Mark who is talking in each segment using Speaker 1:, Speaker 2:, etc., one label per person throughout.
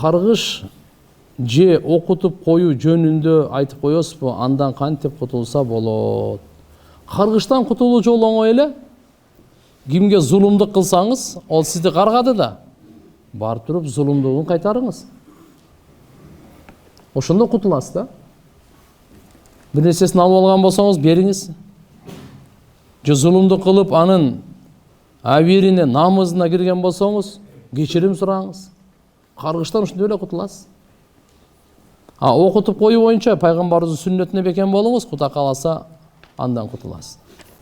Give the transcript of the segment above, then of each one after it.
Speaker 1: каргыш же окутуп коюу жөнүндө айтып коесузбу, андан кантип кутулса болот? Каргыштан кутулуу жолу оңой эле. Кимге зулумдук кылсаңыз, ол сизди каргады да, барып туруп зулумдугун кайтарыңыз. Ошондо кутуласыз да. Бир нерсесин алып алган болсоңуз, бериңиз. Же зулумдук кылып, анын абирине, намызына кирген болсоңуз, кечирим сураңыз. Каргыштан ушундай эле кутуласыз. Окутуп коюу боюнча пайгамбарыбыздын сүннөтүнө бекен болуңуз, Кудай кааласа, андан кутуласыз.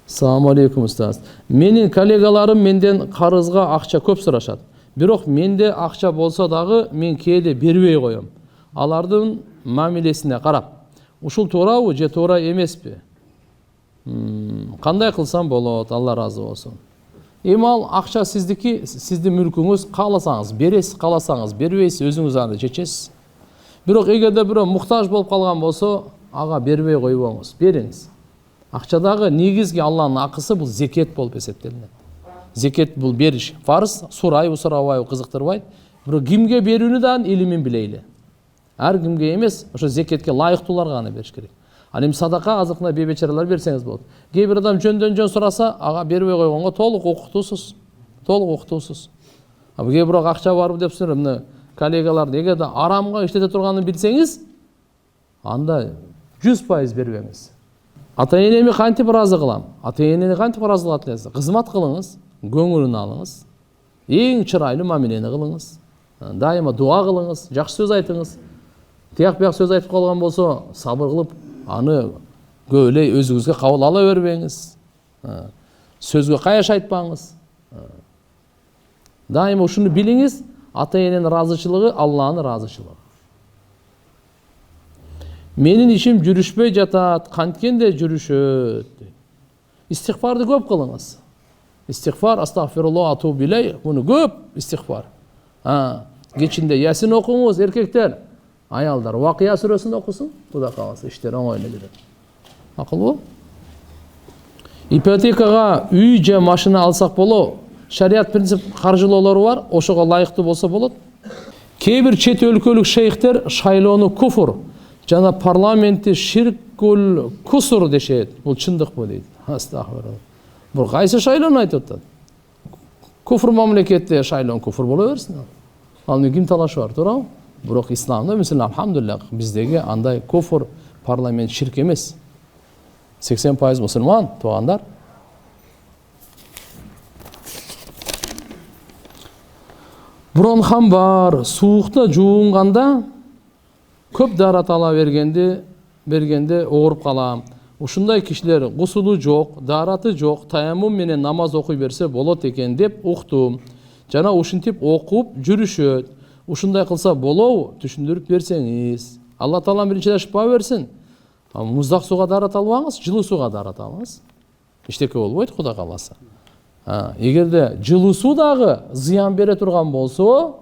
Speaker 1: Assalamu alaikum ustaz. Менин коллегаларым менден карызга акча көп сурашат. Бирок менде акча болсо дагы мен кээде бербей коем. Алардын мамилесине карап. Ушул туурабы же туура эмеспи? Кандай кылсам болот? Алла разы болсун. Эми ал акча сиздики, сиздин мүлкүңүз, кааласаңыз бересиз, кааласаңыз бербейсиз, өзүңүз аны чечесиз. Бирок эгерде бирөө муктаж болуп калган болсо, ага бербей койбоңуз, бериңиз. Акчадагы негизги Алланын акысы бул зекет болуп эсептелинет. Зекет бул бериш. Фарыз сурайбы, сурабайбы кызыктырбайт. Бирок кимге берүүнү да илимин билейли. Ар кимге эмес, ошо зекетке лайыктууларга гана бериш керек. Ал эми садака азыкына бейбечаралар берсеңиз болот. Кээ бир адам жөндөн-жөн сураса, ага бербей койгонго толук укуктуусуз. Толук укуктуусуз. Кээ бирок акча барбы деп сурап, мына коллегаларды эгерде арамга иштете турганын билсеңиз, анда 100% бербеңиз. Ата-энеми кантип ыраазы кылам? Ата-энени кантип ыраазы кылат элесиз? Кызмат кылыңыз, көңүлүн алыңыз, эң чырайлуу мамилени кылыңыз, дайыма дуа кылыңыз, жакшы сөз айтыңыз. Тияк бияк сөз айтып калган болсо, сабыр кылып, аны көп эле өзүңүзгө кабыл ала бербеңиз. Сөзгө каяш айтпаңыз. Дайыма ушуну билиңиз, ата-эненин ыраазычылыгы Алланын ыраазычылыгы. Менин ишим жүрүшпөй жатат, канткенде жүрүшөт. Истигфарды көп кылыңыз. Истигфар, астагфируллах, атубу илейх, муну көп истигфар. Кечинде Ясин окуңуз, эркектер. Аялдар Вакыя сүрөсүн окусун, Кудай кааласа иштер оңой эле жүрөт. Акылбы? Ипотекага үй же машина алсак боло, шарият принцип каржылоолору бар, ошого лайыктуу болсо болот. Кээ бир чет өлкөлүк шейхтер шайлоону куфур жана парламентти ширкул кусур дешет. Бул чындыкпы дейт. Астагфирулла. Бул кайсы шайлоону айтып атат? Куфур мамлекетте шайлоо куфур боло берсин. Ал эмне ким талашы бар, туурабы? Бирок исламда мисалы алхамдулилlah биздеги андай куфур парламент ширк эмес. 80% мусулман туугандар. Бронхам бар, суукта жуунганда көп дарат ала бергенде ооруп калам. Ушундай кишилер гусулу жок, дараты жок, таяммум менен намаз окуй берсе болот экен деп уктум. Жана ушинтип окуп жүрүшөт. Ушундай кылса болобу? Түшүндүрүп берсеңиз. Алла таалам биринчиден шифа берсин. Муздак сууга дарат албаңыз, жылуу сууга дарат алыңыз. Эчтеке болбойт, Кудай кааласа. Эгерде жылуу суу дагы зыян бере турган болсо,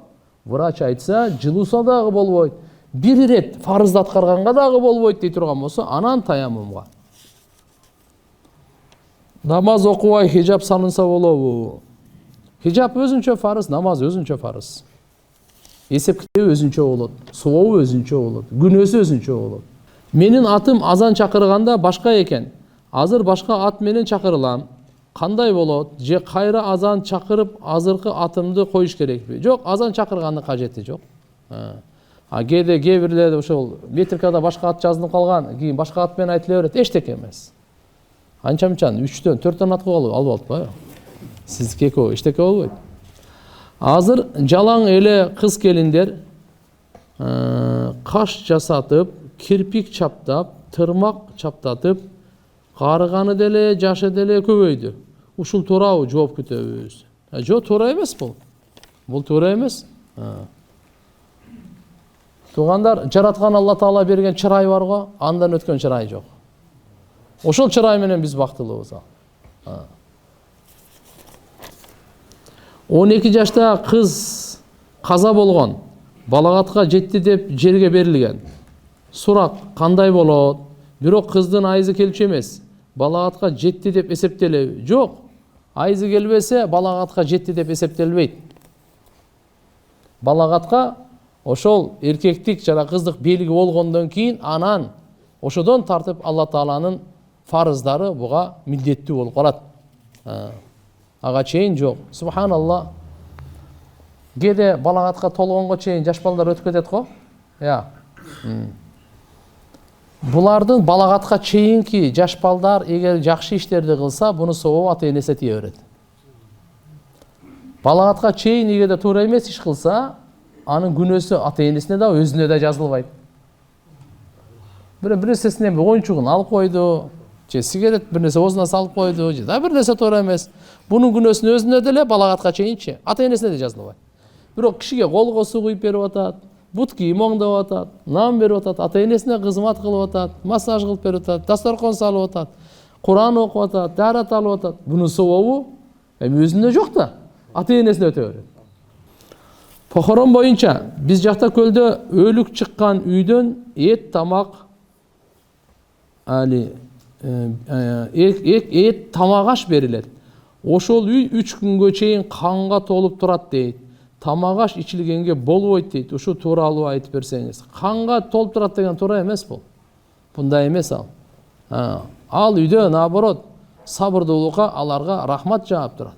Speaker 1: врач айтса, жылуу суу дагы болбойт. Бир ирет фарызды аткарганга дагы болбойт дей турган болсо, анан таяммумга. Намаз окубай хижап салынса болобу? Хижап өзүнчө фарыз, намаз өзүнчө фарыз. Эсептөө өзүнчө болот, сообу өзүнчө болот, күнөөсү өзүнчө болот. Менин атым азан чакырганда башка экен. Азыр башка ат менен чакырылам. Кандай болот? Же кайра азан чакырып, азыркы атымды коюш керекпи? Жок, азан чакыргандын кажети жок. Кээде кээ бирлер ошол метрикада башка ат жазылып калган, кийин башка ат менен айтыла берет, эчтеке эмес. Анча-мынчан 3төн 4төн ат алып атпайбы? Сиздики экөө эчтеке болбойт. Азыр жалаң эле кыз келиндер каш жасатып, кирпик чаптап, тырмак чаптатып, карыганы деле, жашы деле көбөйдү. Ушул туурабы жооп күтөбүз? Жок, туура эмес бул. Бул туура эмес. Туугандар, жараткан Алла Таала берген чырай бар го, андан өткөн чырай жок. Ошол чырай менен биз бактылуубуз. 12 жашта кыз каза болгон, балагатка жетти деп жерге берилген. Сурак кандай болот? Бирок кыздын айызы келчү эмес. Балагатка жетти деп эсептелеби? Жок. Айызы келбесе, балагатка жетти деп эсептелбейт. Балагатка ошол эркектик жана кыздык белги болгондон кийин анан ошодон тартып Алла Тааланын фарыздары буга милдеттүү болуп калат. Ага чейин жок. Субханалла. Кээде балагатка толгонго чейин жаш балдар өтүп кетет го. Булардын балагатка чейинки жаш балдар эгер жакшы иштерди кылса, буну сообу ата энесине тие берет. Балагатка чейин эгерде туура эмес иш кылса, анын күнөөсү ата энесине да өзүнө да жазылбайт. Бир нерсесинен оюнчугун алып койду, же сигарет бир нерсе оозуна салып койду, же да бир нерсе туура эмес. Бунун күнөөсүн өзүнө деле балагатка чейинчи ата энесине да жазылбайт. Бирок кишиге колго суу куюп берип атат, бут кийим оңдоп атат, нан берип атат, ата энесине кызмат кылып атат, массаж кылып берип атат, дасторкон салып атат, Куран окуп атат, даарат алып атат. Бунун сообу өзүнө жок да, ата энесине өтө берет. Похорон боюнча биз жакта көлдө өлүк чыккан үйдөн эт, тамак, эт, тамак аш берилет. Ошол үй 3 күнгө чейин канга толуп турат дейт. Тамак аш ичилгенге болбойт дейт. Ушу тууралуу айтып берсеңиз. Канга толуп турат деген туура эмес бул. Бундай эмес ал. Ал үйдө наоборот сабырдуулукка аларга рахмат жаап турат.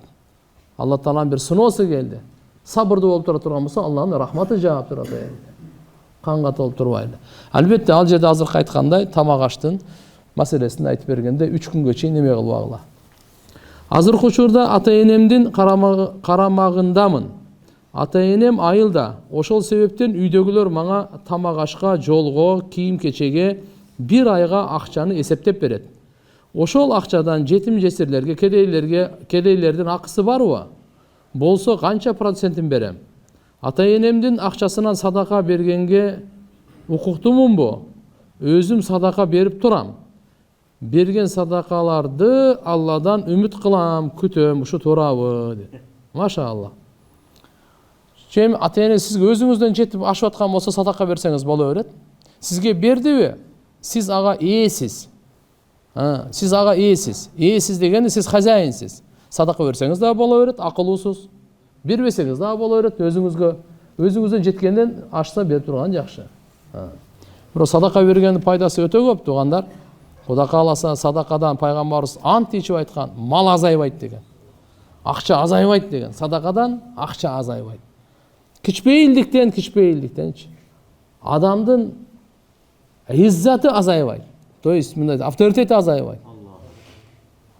Speaker 1: Алла Тааланын бир сыноосу келди. Сабырдуу болуп тура турган болсо, Алланын рахматы жаап турат. Канга толуп турбайлы. Албетте ал жерде азыркы айткандай тамак аштын маселесин айтып бергенде 3 күнгө чейин эме кылбагыла. Азыркы учурда ата энемдин карамагындамын. Ата энем айылда. Ошол себептен үйдөгүлөр мага тамак ашка, жолго, кийим кечеге 1 айга акчаны эсептеп берет. Ошол акчадан жетим жесирлерге, кедейлердин акысы барбы? Болсо канча процентин берем? Ата энемдин акчасынан садака бергенге укуктумунбу? Өзүм садака берип турам. Берген садакаларды Алладан үмүт кылам, күтөм, ушу туурабы деп. Машалла. Чем ата эне сизге өзүңүздөн жетип ашып аткан болсо садака берсеңиз боло берет. Сизге бердиби? Сиз ага ээсиз. Сиз ага ээсиз. Ээсиз дегенде сиз хозяинсиз. Садака берсеңиз да боло берет, акылуусуз. Бербесеңиз да боло берет, өзүңүздөн жеткенден ашса берип турган жакшы. Бирок садака бергендин пайдасы өтө көп, туугандар. Кудай кааласа садакадан пайгамбарыбыз ант ичип айткан, мал азайбайт деген. Акча азайбайт деген. Садакадан акча азайбайт. Кичпейилдиктенчи. Адамдын иззаты азайбайт. То есть мындай авторитети азайбайт.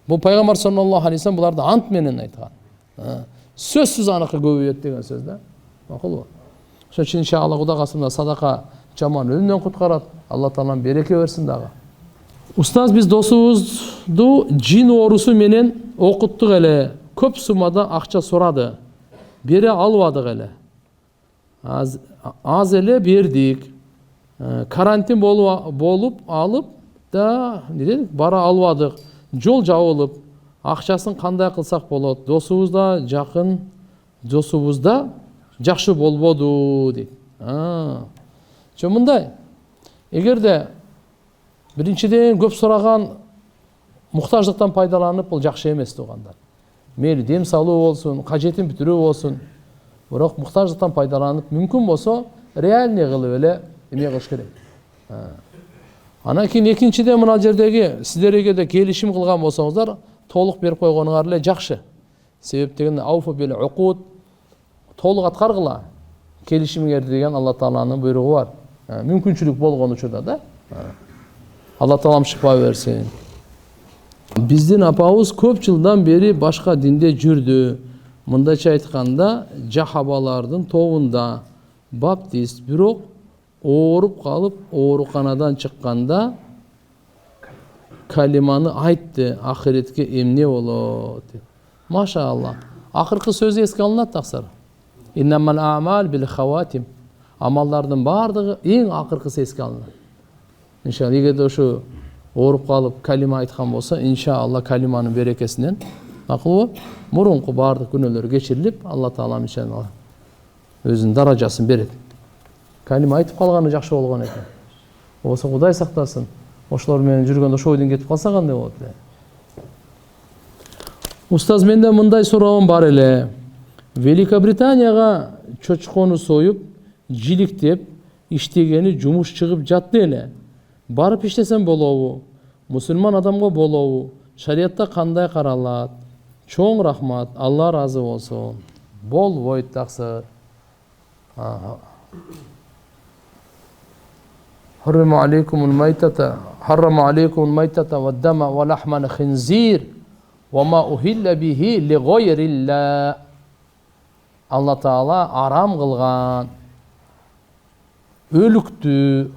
Speaker 1: Бул пайгамбар саллаллаху алейхи вассалам буларды ант менен айткан. Сөзсүз аныкы көбөйөт деген сөз да. Макулбу? Ошон үчүн иншалла Кудай касымда садака жаман өлүмдөн куткарат. Алла Таалам береке берсин дагы. Устаз, биз досубузду жин оорусу менен окуттук эле. Көп суммада акча сурады. Бере албадык эле. Аз эле бердик. Карантин болуп алып да бара албадык. Жол жабылып, акчасын кандай кылсак болот? Досубузда жакшы болбоду дейт. Мындай. Эгерде биринчиден көп сураган муктаждыктан пайдаланып, бул жакшы эмес туугандар. Мейли дем салуу болсун, кажетин бүтүрүү болсун. Бирок муктаждыктан пайдаланып, мүмкүн болсо реальный кылып эле эме кылыш керек. Анан кийин экинчиден мына жердеги сиздерге да келишим кылган болсоңуздар, толук берип койгонуңар эле жакшы. Себеп дегенде ауфу бил уқуд, толук аткаргыла келишимиңерди деген Алла Тааланын буйругу бар. Мүмкүнчүлүк болгон учурда да. Алла Таалам шифа берсин. Биздин апабыз көп жылдан бери башка динде жүрдү. Мындайча айтканда, жахабалардын тобунда баптист, бирок ооруп калып, ооруканадан чыкканда калиманы айтты, ахиретке эмне болот деп. Машалла. Акыркы сөзү эске алынат таксыр. Иннамал аъмал бил хаватим. Амалдардын бардыгы эң акыркысы эске алынат. Иншалла, эгерде ушу ооруп калып калима айткан болсо, иншалла калиманын берекесинен макулбу мурунку бардык күнөөлөр кечирилип, Алла Таала иншалла өзүнүн даражасын берет. Калима айтып калганы жакшы болгон экен. Болсо Кудай сактасын. Ошолор менен жүргөндө ошол ойдон кетип калса кандай болот эле. Устаз, менде мындай суроом бар эле. Великобританияга чочкону союп, жиликтеп иштегени жумуш чыгып жатты эле. Барып иштесем болобу? Мусулман адамга болобу? Шариятта кандай каралат? Чоң рахмат, Алла разы болсун. Болбойт таксыр. حرم عليكم الميتة والدم ولحم الخنزير وما أهل به لغير الله. Allah Taala aram kılgan өлүктү,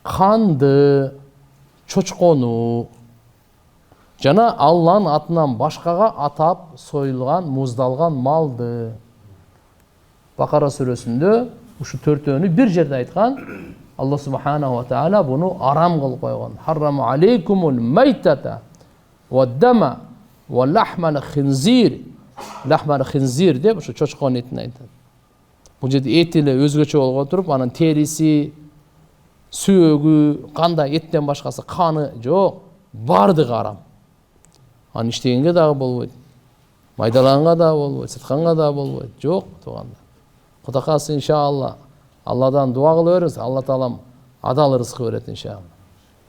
Speaker 1: канды, чочкону жана Алланын атынан башкага атап союлган, муздалган малды. Бакара сүрөсүндө ушу төртөөнү бир жерде айткан. Allah Subhanahu wa Ta'ala bunu aram kılıp koygan. Harram aleykumul maytata ve dama ve lahmal khinzir. Lahmal khinzir deb şu çoçkon etini aytadi. Bu жерде эт эле өзгөчө болуп отуруп, анын териси, сүйөгү, кандай эттен башкасы каны жок, бардыгы арам. Аны иштегенге дагы болбойт. Майдалаганга дагы болбойт, сатканга дагы болбойт. Жок, туугандар. Кудай кааласа иншалла Алладан дуа кыла бериңиз, Алла Таалам адал рызык берет иншалла.